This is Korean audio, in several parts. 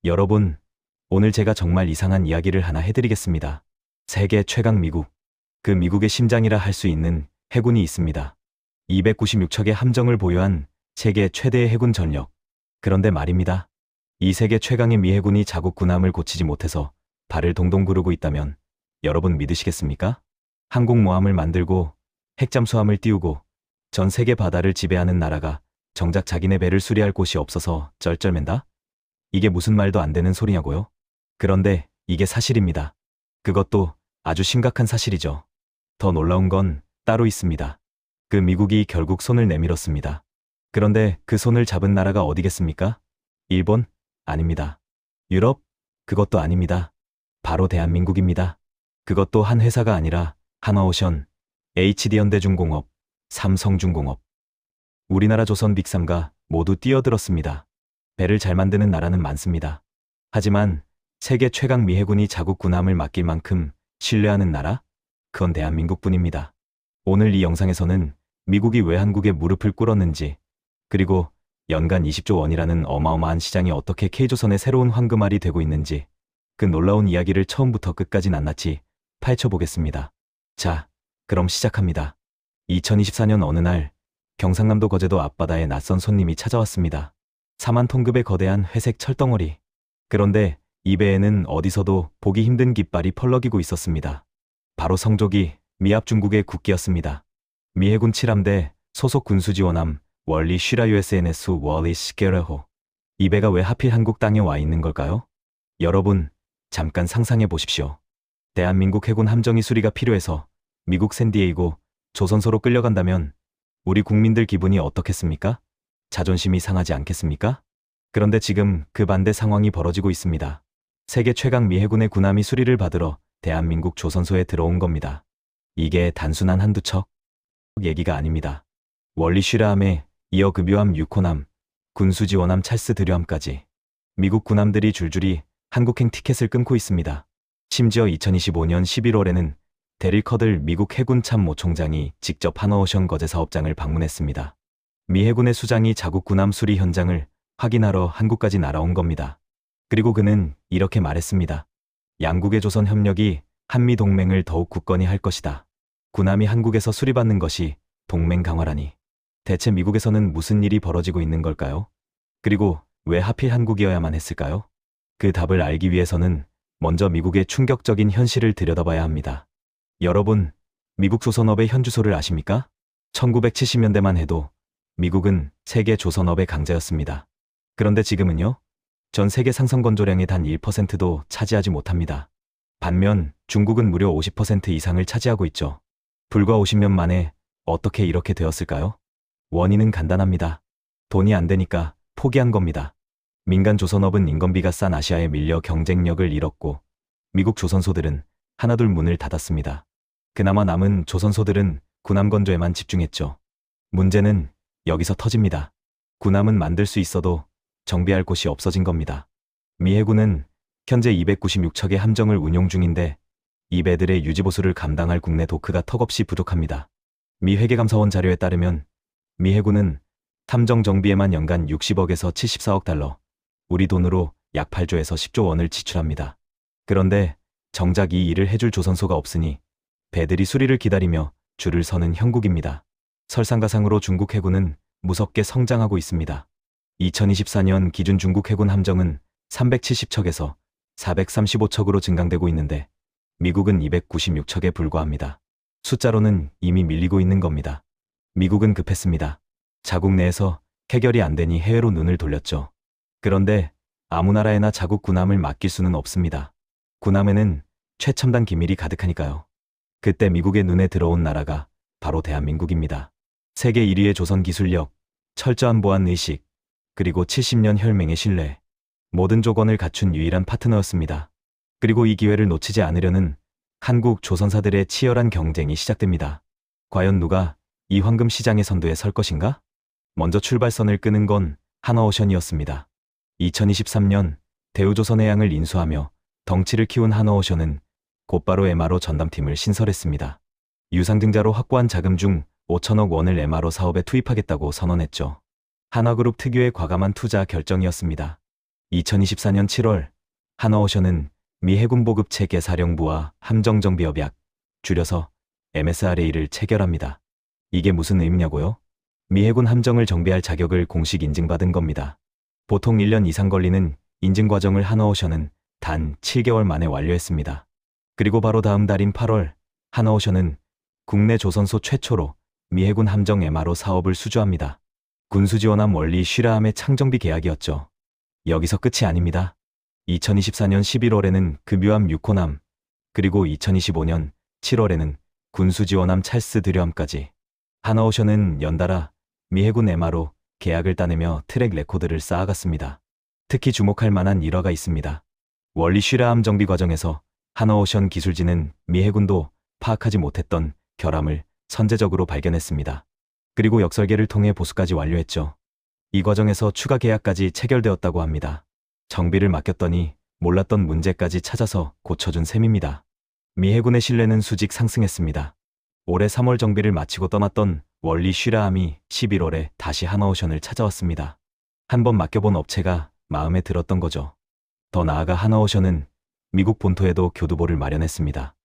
여러분, 오늘 제가 정말 이상한 이야기를 하나 해드리겠습니다. 세계 최강 미국. 그 미국의 심장이라 할 수 있는 해군이 있습니다. 296척의 함정을 보유한 세계 최대의 해군 전력. 그런데 말입니다. 이 세계 최강의 미 해군이 자국 군함을 고치지 못해서 발을 동동 구르고 있다면 여러분 믿으시겠습니까? 항공모함을 만들고 핵잠수함을 띄우고 전 세계 바다를 지배하는 나라가 정작 자기네 배를 수리할 곳이 없어서 쩔쩔맨다? 이게 무슨 말도 안 되는 소리냐고요? 그런데 이게 사실입니다. 그것도 아주 심각한 사실이죠. 더 놀라운 건 따로 있습니다. 그 미국이 결국 손을 내밀었습니다. 그런데 그 손을 잡은 나라가 어디겠습니까? 일본? 아닙니다. 유럽? 그것도 아닙니다. 바로 대한민국입니다. 그것도 한 회사가 아니라 한화오션, HD현대중공업, 삼성중공업. 우리나라 조선 빅3가 모두 뛰어들었습니다. 배를 잘 만드는 나라는 많습니다. 하지만 세계 최강 미 해군이 자국 군함을 맡길 만큼 신뢰하는 나라? 그건 대한민국뿐입니다. 오늘 이 영상에서는 미국이 왜 한국에 무릎을 꿇었는지, 그리고 연간 20조 원이라는 어마어마한 시장이 어떻게 K조선의 새로운 황금알이 되고 있는지 그 놀라운 이야기를 처음부터 끝까지 낱낱이 파헤쳐보겠습니다. 자, 그럼 시작합니다. 2024년 어느 날 경상남도 거제도 앞바다에 낯선 손님이 찾아왔습니다. 4만 톤급의 거대한 회색 철덩어리. 그런데 이 배에는 어디서도 보기 힘든 깃발이 펄럭이고 있었습니다. 바로 성조기 미합 중국의 국기였습니다. 미 해군 7함대 소속 군수지원함 월리 쉬라 USNS 월리스 게레호. 이 배가 왜 하필 한국 땅에 와 있는 걸까요? 여러분, 잠깐 상상해 보십시오. 대한민국 해군 함정이 수리가 필요해서 미국 샌디에이고 조선소로 끌려간다면 우리 국민들 기분이 어떻겠습니까? 자존심이 상하지 않겠습니까? 그런데 지금 그 반대 상황이 벌어지고 있습니다. 세계 최강 미 해군의 군함이 수리를 받으러 대한민국 조선소에 들어온 겁니다. 이게 단순한 한두 척 얘기가 아닙니다. 월리 쉬라함에 이어 급유함 6호함, 군수지원함 찰스 드류함까지 미국 군함들이 줄줄이 한국행 티켓을 끊고 있습니다. 심지어 2025년 11월에는 데릴 커들 미국 해군 참모 총장이 직접 한화오션 거제 사업장을 방문했습니다. 미 해군의 수장이 자국 군함 수리 현장을 확인하러 한국까지 날아온 겁니다. 그리고 그는 이렇게 말했습니다. 양국의 조선 협력이 한미 동맹을 더욱 굳건히 할 것이다. 군함이 한국에서 수리받는 것이 동맹 강화라니. 대체 미국에서는 무슨 일이 벌어지고 있는 걸까요? 그리고 왜 하필 한국이어야만 했을까요? 그 답을 알기 위해서는 먼저 미국의 충격적인 현실을 들여다봐야 합니다. 여러분, 미국 조선업의 현주소를 아십니까? 1970년대만 해도 미국은 세계 조선업의 강자였습니다. 그런데 지금은요? 전 세계 상선 건조량의 단 1%도 차지하지 못합니다. 반면 중국은 무려 50% 이상을 차지하고 있죠. 불과 50년 만에 어떻게 이렇게 되었을까요? 원인은 간단합니다. 돈이 안 되니까 포기한 겁니다. 민간 조선업은 인건비가 싼 아시아에 밀려 경쟁력을 잃었고 미국 조선소들은 하나둘 문을 닫았습니다. 그나마 남은 조선소들은 군함 건조에만 집중했죠. 문제는 여기서 터집니다. 군함은 만들 수 있어도 정비할 곳이 없어진 겁니다. 미 해군은 현재 296척의 함정을 운용 중인데 이 배들의 유지보수를 감당할 국내 도크가 턱없이 부족합니다. 미 회계감사원 자료에 따르면 미 해군은 함정 정비에만 연간 60억에서 74억 달러, 우리 돈으로 약 8조에서 10조 원을 지출합니다. 그런데 정작 이 일을 해줄 조선소가 없으니 배들이 수리를 기다리며 줄을 서는 형국입니다. 설상가상으로 중국 해군은 무섭게 성장하고 있습니다. 2024년 기준 중국 해군 함정은 370척에서 435척으로 증강되고 있는데 미국은 296척에 불과합니다. 숫자로는 이미 밀리고 있는 겁니다. 미국은 급했습니다. 자국 내에서 해결이 안 되니 해외로 눈을 돌렸죠. 그런데 아무 나라에나 자국 군함을 맡길 수는 없습니다. 군함에는 최첨단 기밀이 가득하니까요. 그때 미국의 눈에 들어온 나라가 바로 대한민국입니다. 세계 1위의 조선 기술력, 철저한 보안 의식, 그리고 70년 혈맹의 신뢰, 모든 조건을 갖춘 유일한 파트너였습니다. 그리고 이 기회를 놓치지 않으려는 한국 조선사들의 치열한 경쟁이 시작됩니다. 과연 누가 이 황금 시장의 선두에 설 것인가? 먼저 출발선을 끄는 건 한화오션이었습니다. 2023년 대우조선해양을 인수하며 덩치를 키운 한화오션은 곧바로 MRO 전담팀을 신설했습니다. 유상증자로 확보한 자금 중 5천억 원을 MRO 사업에 투입하겠다고 선언했죠. 한화그룹 특유의 과감한 투자 결정이었습니다. 2024년 7월 하나오션은 미 해군 보급 체계 사령부와 함정정비협약, 줄여서 MSRA를 체결합니다. 이게 무슨 의미냐고요? 미 해군 함정을 정비할 자격을 공식 인증받은 겁니다. 보통 1년 이상 걸리는 인증 과정을 하나오션은 단 7개월 만에 완료했습니다. 그리고 바로 다음 달인 8월, 하나오션은 국내 조선소 최초로 미 해군 함정 MRO 사업을 수주합니다. 군수지원함 원리 쉬라함의 창정비 계약이었죠. 여기서 끝이 아닙니다. 2024년 11월에는 금유함 6호남, 그리고 2025년 7월에는 군수지원함 찰스 드려함까지 하나오션은 연달아 미 해군 MRO 계약을 따내며 트랙 레코드를 쌓아갔습니다. 특히 주목할 만한 일화가 있습니다. 원리 쉬라함 정비 과정에서 하나오션 기술진은 미 해군도 파악하지 못했던 결함을 선제적으로 발견했습니다. 그리고 역설계를 통해 보수까지 완료했죠. 이 과정에서 추가 계약까지 체결되었다고 합니다. 정비를 맡겼더니 몰랐던 문제까지 찾아서 고쳐준 셈입니다. 미 해군의 신뢰는 수직 상승했습니다. 올해 3월 정비를 마치고 떠났던 원리 쉬라함이 11월에 다시 하나오션을 찾아왔습니다. 한번 맡겨본 업체가 마음에 들었던 거죠. 더 나아가 하나오션은 미국 본토에도 교두보를 마련했습니다.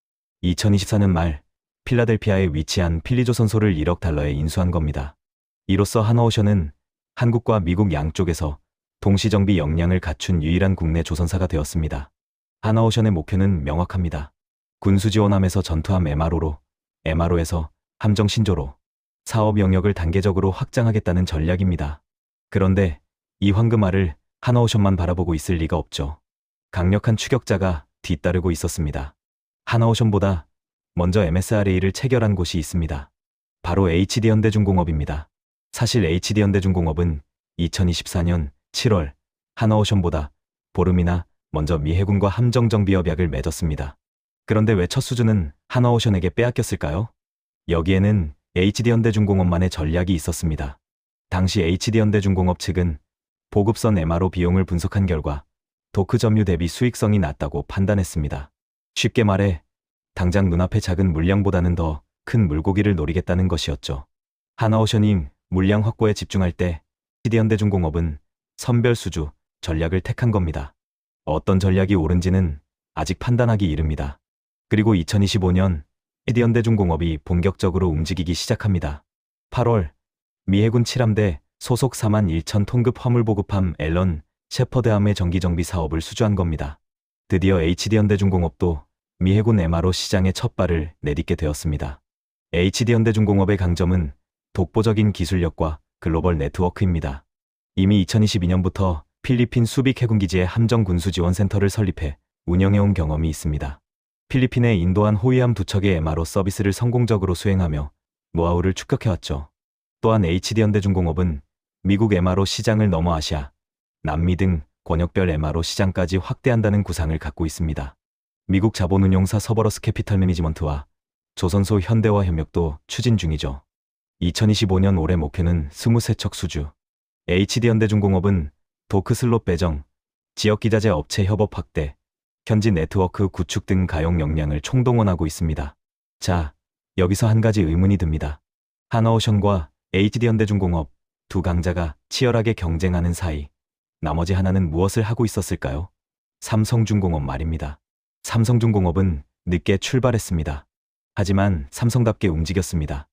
2024년 말 필라델피아에 위치한 필리조선소를 1억 달러에 인수한 겁니다. 이로써 하나오션은 한국과 미국 양쪽에서 동시정비 역량을 갖춘 유일한 국내 조선사가 되었습니다. 하나오션의 목표는 명확합니다. 군수지원함에서 전투함 MRO로, MRO에서 함정 신조로 사업 영역을 단계적으로 확장하겠다는 전략입니다. 그런데 이 황금알을 하나오션만 바라보고 있을 리가 없죠. 강력한 추격자가 뒤따르고 있었습니다. 하나오션보다 먼저 MSRA를 체결한 곳이 있습니다. 바로 HD현대중공업입니다. 사실 HD현대중공업은 2024년 7월 하나오션보다 보름이나 먼저 미 해군과 함정정비협약을 맺었습니다. 그런데 왜 첫 수주는 하나오션에게 빼앗겼을까요? 여기에는 HD현대중공업만의 전략이 있었습니다. 당시 HD현대중공업 측은 보급선 MRO 비용을 분석한 결과 도크 점유 대비 수익성이 낮다고 판단했습니다. 쉽게 말해 당장 눈앞의 작은 물량보다는 더 큰 물고기를 노리겠다는 것이었죠. 하나오션이 물량 확보에 집중할 때 HD현대중공업은 선별 수주 전략을 택한 겁니다. 어떤 전략이 옳은지는 아직 판단하기 이릅니다. 그리고 2025년 HD현대중공업이 본격적으로 움직이기 시작합니다. 8월 미 해군 7함대 소속 41,000 톤급 화물보급함 앨런 셰퍼드함의 정기정비 사업을 수주한 겁니다. 드디어 HD현대중공업도 미 해군 MRO 시장에 첫 발을 내딛게 되었습니다. HD현대중공업의 강점은 독보적인 기술력과 글로벌 네트워크입니다. 이미 2022년부터 필리핀 수빅 해군기지에 함정군수지원센터를 설립해 운영해온 경험이 있습니다. 필리핀에 인도한 호위함 2척의 MRO 서비스를 성공적으로 수행하며 노하우를 축적해왔죠. 또한 HD현대중공업은 미국 MRO 시장을 넘어 아시아, 남미 등 권역별 MRO 시장까지 확대한다는 구상을 갖고 있습니다. 미국 자본운용사 서버러스 캐피털 매니지먼트와 조선소 현대와 협력도 추진 중이죠. 2025년 올해 목표는 23척 수주. HD현대중공업은 도크슬롯 배정, 지역기자재 업체 협업 확대, 현지 네트워크 구축 등 가용 역량을 총동원하고 있습니다. 자, 여기서 한 가지 의문이 듭니다. 하나오션과 HD현대중공업 두 강자가 치열하게 경쟁하는 사이 나머지 하나는 무엇을 하고 있었을까요? 삼성중공업 말입니다. 삼성중공업은 늦게 출발했습니다. 하지만 삼성답게 움직였습니다.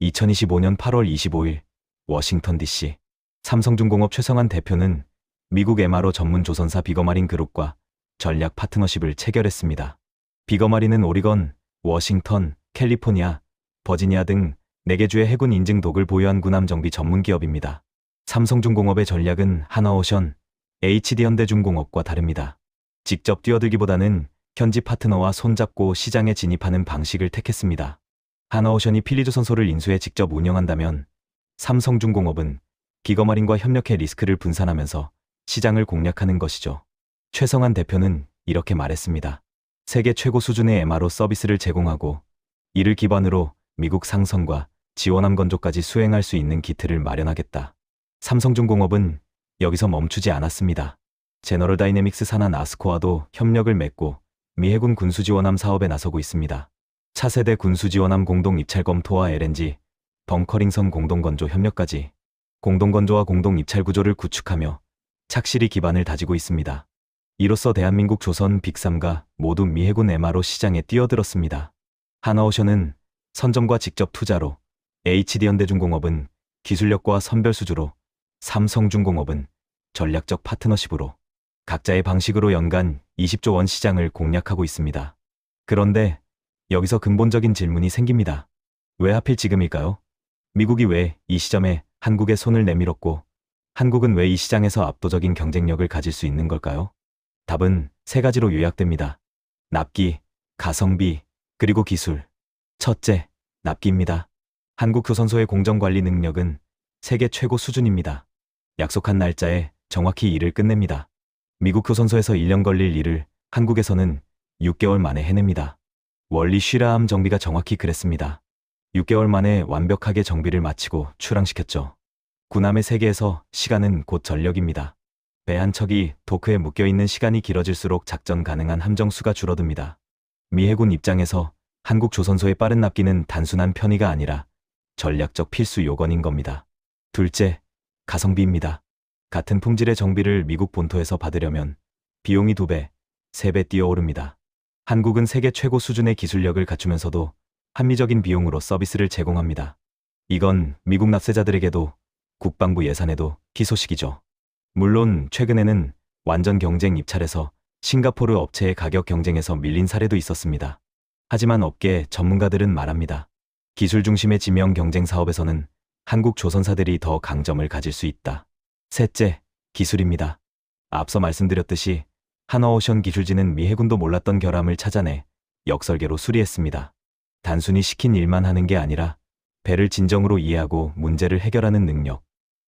2025년 8월 25일 워싱턴 DC 삼성중공업 최성환 대표는 미국 MRO 전문 조선사 비거마린 그룹과 전략 파트너십을 체결했습니다. 비거마린은 오리건, 워싱턴, 캘리포니아, 버지니아 등 4개 주의 해군 인증 독을 보유한 군함 정비 전문 기업입니다. 삼성중공업의 전략은 하나오션, HD현대중공업과 다릅니다. 직접 뛰어들기보다는 현지 파트너와 손잡고 시장에 진입하는 방식을 택했습니다. 하나오션이 필리조선소를 인수해 직접 운영한다면 삼성중공업은 비거마린과 협력해 리스크를 분산하면서 시장을 공략하는 것이죠. 최성환 대표는 이렇게 말했습니다. 세계 최고 수준의 MRO 서비스를 제공하고 이를 기반으로 미국 상선과 지원함 건조까지 수행할 수 있는 기틀을 마련하겠다. 삼성중공업은 여기서 멈추지 않았습니다. 제너럴 다이내믹스 산하 나스코와도 협력을 맺고 미 해군 군수지원함 사업에 나서고 있습니다. 차세대 군수지원함 공동 입찰 검토와 LNG, 벙커링선 공동건조 협력까지 공동건조와 공동입찰 구조를 구축하며 착실히 기반을 다지고 있습니다. 이로써 대한민국 조선 빅3가 모두 미 해군 MRO 시장에 뛰어들었습니다. 하나오션은 선점과 직접 투자로, HD현대중공업은 기술력과 선별수주로, 삼성중공업은 전략적 파트너십으로 각자의 방식으로 연간 20조 원 시장을 공략하고 있습니다. 그런데 여기서 근본적인 질문이 생깁니다. 왜 하필 지금일까요? 미국이 왜 이 시점에 한국에 손을 내밀었고, 한국은 왜 이 시장에서 압도적인 경쟁력을 가질 수 있는 걸까요? 답은 세 가지로 요약됩니다. 납기, 가성비, 그리고 기술. 첫째, 납기입니다. 한국 교선소의 공정관리 능력은 세계 최고 수준입니다. 약속한 날짜에 정확히 일을 끝냅니다. 미국 교선소에서 1년 걸릴 일을 한국에서는 6개월 만에 해냅니다. 원리 쉬라함 정비가 정확히 그랬습니다. 6개월 만에 완벽하게 정비를 마치고 출항시켰죠. 군함의 세계에서 시간은 곧 전력입니다. 배 한 척이 도크에 묶여있는 시간이 길어질수록 작전 가능한 함정 수가 줄어듭니다. 미 해군 입장에서 한국 조선소의 빠른 납기는 단순한 편의가 아니라 전략적 필수 요건인 겁니다. 둘째, 가성비입니다. 같은 품질의 정비를 미국 본토에서 받으려면 비용이 2배, 3배 뛰어오릅니다. 한국은 세계 최고 수준의 기술력을 갖추면서도 합리적인 비용으로 서비스를 제공합니다. 이건 미국 납세자들에게도 국방부 예산에도 희소식이죠. 물론 최근에는 완전 경쟁 입찰에서 싱가포르 업체의 가격 경쟁에서 밀린 사례도 있었습니다. 하지만 업계 전문가들은 말합니다. 기술 중심의 지명 경쟁 사업에서는 한국 조선사들이 더 강점을 가질 수 있다. 셋째, 기술입니다. 앞서 말씀드렸듯이 하나오션 기술진은 미 해군도 몰랐던 결함을 찾아내 역설계로 수리했습니다. 단순히 시킨 일만 하는 게 아니라 배를 진정으로 이해하고 문제를 해결하는 능력.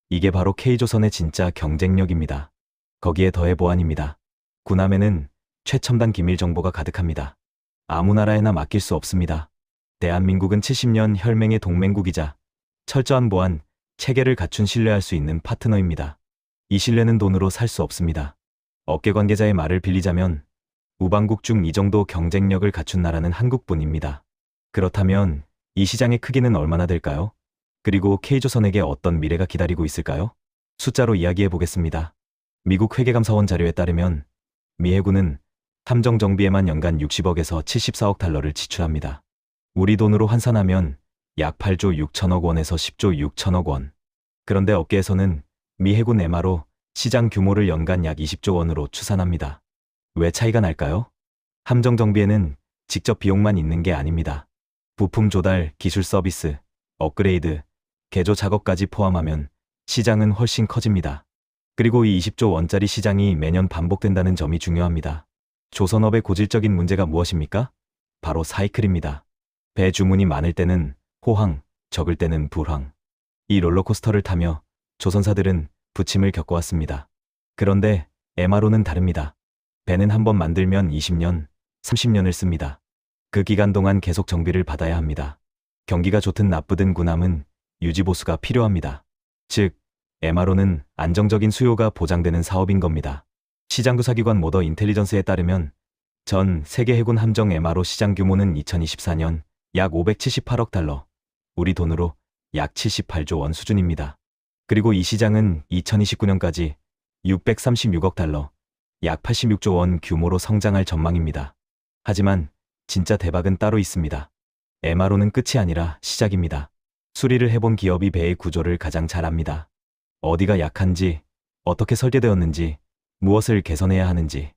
이게 바로 K조선의 진짜 경쟁력입니다. 거기에 더해 보안입니다. 군함에는 최첨단 기밀 정보가 가득합니다. 아무 나라에나 맡길 수 없습니다. 대한민국은 70년 혈맹의 동맹국이자 철저한 보안, 체계를 갖춘 신뢰할 수 있는 파트너입니다. 이 신뢰는 돈으로 살 수 없습니다. 업계 관계자의 말을 빌리자면 우방국 중 이 정도 경쟁력을 갖춘 나라는 한국뿐입니다. 그렇다면 이 시장의 크기는 얼마나 될까요? 그리고 K조선에게 어떤 미래가 기다리고 있을까요? 숫자로 이야기해 보겠습니다. 미국 회계감사원 자료에 따르면 미 해군은 함정 정비에만 연간 60억에서 74억 달러를 지출합니다. 우리 돈으로 환산하면 약 8조 6천억 원에서 10조 6천억 원. 그런데 업계에서는 미 해군 MRO 시장 규모를 연간 약 20조 원으로 추산합니다. 왜 차이가 날까요? 함정 정비에는 직접 비용만 있는 게 아닙니다. 부품 조달, 기술 서비스, 업그레이드, 개조 작업까지 포함하면 시장은 훨씬 커집니다. 그리고 이 20조 원짜리 시장이 매년 반복된다는 점이 중요합니다. 조선업의 고질적인 문제가 무엇입니까? 바로 사이클입니다. 배 주문이 많을 때는 호황, 적을 때는 불황. 이 롤러코스터를 타며 조선사들은 부침을 겪어왔습니다. 그런데 MRO는 다릅니다. 배는 한번 만들면 20년, 30년을 씁니다. 그 기간 동안 계속 정비를 받아야 합니다. 경기가 좋든 나쁘든 군함은 유지보수가 필요합니다. 즉, MRO는 안정적인 수요가 보장되는 사업인 겁니다. 시장조사기관 모더 인텔리전스에 따르면 전 세계 해군 함정 MRO 시장 규모는 2024년 약 578억 달러, 우리 돈으로 약 78조 원 수준입니다. 그리고 이 시장은 2029년까지 636억 달러, 약 86조 원 규모로 성장할 전망입니다. 하지만 진짜 대박은 따로 있습니다. MRO는 끝이 아니라 시작입니다. 수리를 해본 기업이 배의 구조를 가장 잘 압니다. 어디가 약한지, 어떻게 설계되었는지, 무엇을 개선해야 하는지.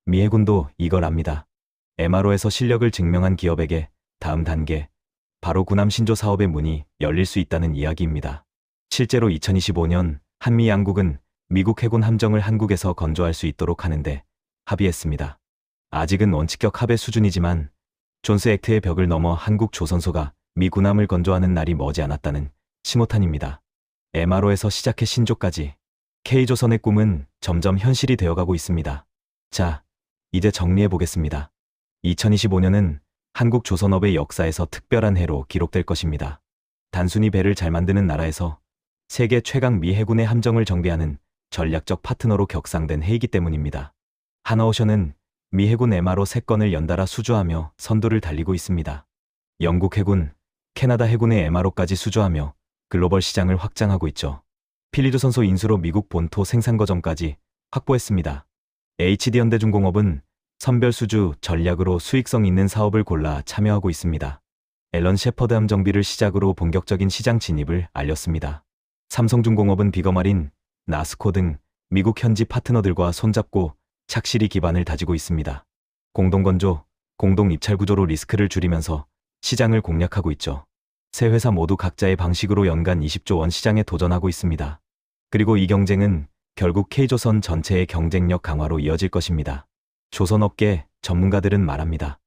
미 해군도 이걸 압니다. MRO에서 실력을 증명한 기업에게 다음 단계, 바로 군함 신조 사업의 문이 열릴 수 있다는 이야기입니다. 실제로 2025년 한미 양국은 미국 해군 함정을 한국에서 건조할 수 있도록 하는데 합의했습니다. 아직은 원칙적 합의 수준이지만 존스 액트의 벽을 넘어 한국 조선소가 미 군함을 건조하는 날이 머지않았다는 칭호탄입니다. MRO에서 시작해 신조까지 K조선의 꿈은 점점 현실이 되어가고 있습니다. 자, 이제 정리해 보겠습니다. 2025년은 한국 조선업의 역사에서 특별한 해로 기록될 것입니다. 단순히 배를 잘 만드는 나라에서 세계 최강 미 해군의 함정을 정비하는 전략적 파트너로 격상된 해이기 때문입니다. 하나오션은 미 해군 MRO 3건을 연달아 수주하며 선두를 달리고 있습니다. 영국 해군, 캐나다 해군의 MRO까지 수주하며 글로벌 시장을 확장하고 있죠. 필리조선소 인수로 미국 본토 생산 거점까지 확보했습니다. HD현대중공업은 선별수주 전략으로 수익성 있는 사업을 골라 참여하고 있습니다. 앨런 셰퍼드 함정비를 시작으로 본격적인 시장 진입을 알렸습니다. 삼성중공업은 비거마린, 나스코 등 미국 현지 파트너들과 손잡고 착실히 기반을 다지고 있습니다. 공동건조, 공동입찰 구조로 리스크를 줄이면서 시장을 공략하고 있죠. 세 회사 모두 각자의 방식으로 연간 20조 원 시장에 도전하고 있습니다. 그리고 이 경쟁은 결국 K조선 전체의 경쟁력 강화로 이어질 것입니다. 조선업계 전문가들은 말합니다.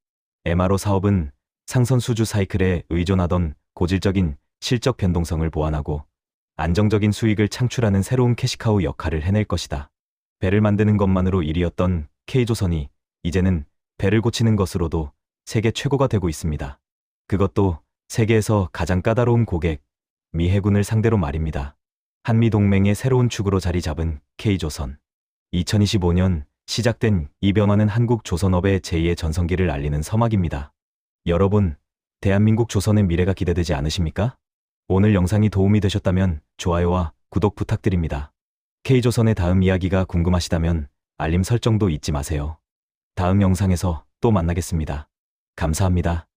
MRO 사업은 상선 수주 사이클에 의존하던 고질적인 실적 변동성을 보완하고 안정적인 수익을 창출하는 새로운 캐시카우 역할을 해낼 것이다. 배를 만드는 것만으로 1위였던 K조선이 이제는 배를 고치는 것으로도 세계 최고가 되고 있습니다. 그것도 세계에서 가장 까다로운 고객, 미 해군을 상대로 말입니다. 한미 동맹의 새로운 축으로 자리 잡은 K조선. 2025년 시작된 이 변화는 한국 조선업의 제2의 전성기를 알리는 서막입니다. 여러분, 대한민국 조선의 미래가 기대되지 않으십니까? 오늘 영상이 도움이 되셨다면 좋아요와 구독 부탁드립니다. K조선의 다음 이야기가 궁금하시다면 알림 설정도 잊지 마세요. 다음 영상에서 또 만나겠습니다. 감사합니다.